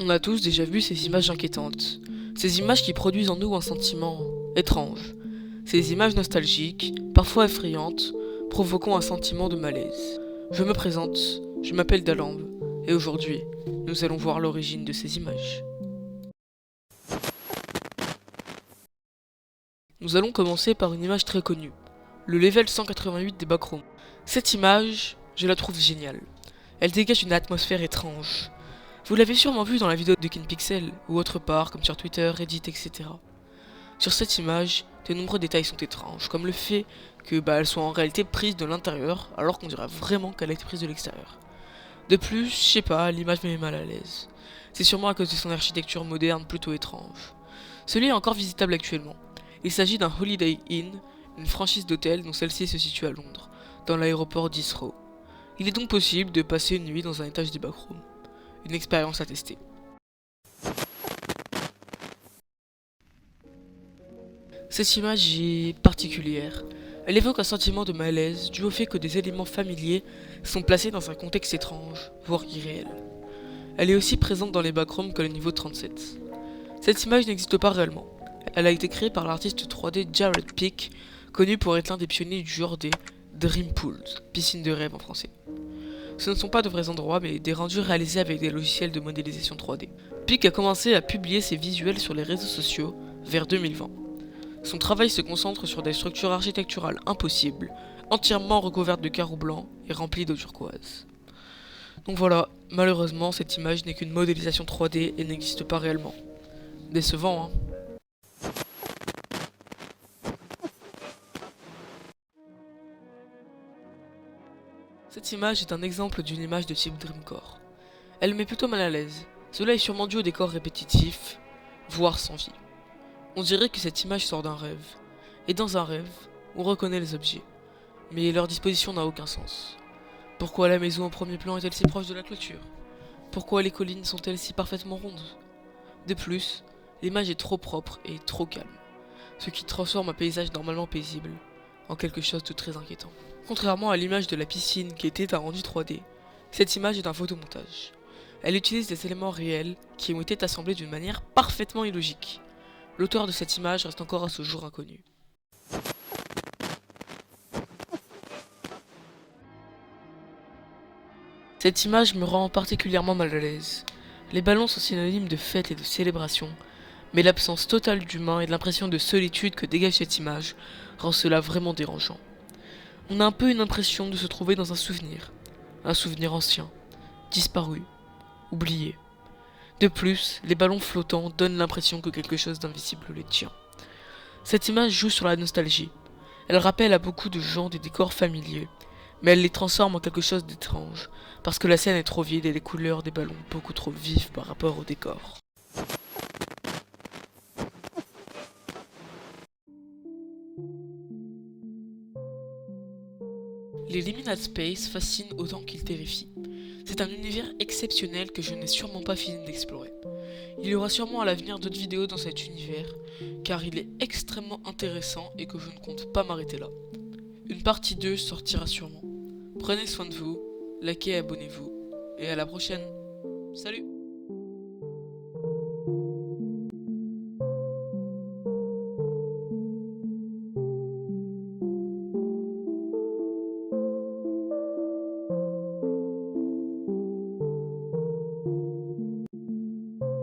On a tous déjà vu ces images inquiétantes, ces images qui produisent en nous un sentiment étrange, ces images nostalgiques, parfois effrayantes, provoquant un sentiment de malaise. Je me présente, je m'appelle Dalambe, et aujourd'hui, nous allons voir l'origine de ces images. Nous allons commencer par une image très connue, le level 188 des Backrooms. Cette image, je la trouve géniale. Elle dégage une atmosphère étrange. Vous l'avez sûrement vu dans la vidéo de KinPixel, ou autre part, comme sur Twitter, Reddit, etc. Sur cette image, de nombreux détails sont étranges, comme le fait que elle soit en réalité prise de l'intérieur, alors qu'on dirait vraiment qu'elle a été prise de l'extérieur. De plus, je sais pas, l'image me met mal à l'aise. C'est sûrement à cause de son architecture moderne plutôt étrange. Celui est encore visitable actuellement. Il s'agit d'un Holiday Inn, une franchise d'hôtels dont celle-ci se situe à Londres, dans l'aéroport d'Heathrow. Il est donc possible de passer une nuit dans un étage des backrooms. Une expérience à tester. Cette image est particulière. Elle évoque un sentiment de malaise dû au fait que des éléments familiers sont placés dans un contexte étrange, voire irréel. Elle est aussi présente dans les backrooms que le niveau 37. Cette image n'existe pas réellement. Elle a été créée par l'artiste 3D Jared Pick, connu pour être l'un des pionniers du genre des Dream Pools, piscines de rêve en français. Ce ne sont pas de vrais endroits, mais des rendus réalisés avec des logiciels de modélisation 3D. Pick a commencé à publier ses visuels sur les réseaux sociaux vers 2020. Son travail se concentre sur des structures architecturales impossibles, entièrement recouvertes de carreaux blancs et remplies d'eau turquoise. Donc voilà, malheureusement cette image n'est qu'une modélisation 3D et n'existe pas réellement. Décevant, hein. Cette image est un exemple d'une image de type Dreamcore. Elle met plutôt mal à l'aise. Cela est sûrement dû au décor répétitif, voire sans vie. On dirait que cette image sort d'un rêve. Et dans un rêve, on reconnaît les objets. Mais leur disposition n'a aucun sens. Pourquoi la maison au premier plan est-elle si proche de la clôture? Pourquoi les collines sont-elles si parfaitement rondes? De plus, l'image est trop propre et trop calme, ce qui transforme un paysage normalement paisible en quelque chose de très inquiétant. Contrairement à l'image de la piscine qui était un rendu 3D, cette image est un photomontage. Elle utilise des éléments réels qui ont été assemblés d'une manière parfaitement illogique. L'auteur de cette image reste encore à ce jour inconnu. Cette image me rend particulièrement mal à l'aise. Les ballons sont synonymes de fête et de célébration, mais l'absence totale d'humain et l'impression de solitude que dégage cette image rend cela vraiment dérangeant. On a un peu une impression de se trouver dans un souvenir ancien, disparu, oublié. De plus, les ballons flottants donnent l'impression que quelque chose d'invisible les tient. Cette image joue sur la nostalgie. Elle rappelle à beaucoup de gens des décors familiers, mais elle les transforme en quelque chose d'étrange, parce que la scène est trop vide et les couleurs des ballons beaucoup trop vives par rapport au décor. Les Limited Space fascinent autant qu'ils terrifient. C'est un univers exceptionnel que je n'ai sûrement pas fini d'explorer. Il y aura sûrement à l'avenir d'autres vidéos dans cet univers, car il est extrêmement intéressant et que je ne compte pas m'arrêter là. Une partie 2 sortira sûrement. Prenez soin de vous, likez et abonnez-vous, et à la prochaine. Salut!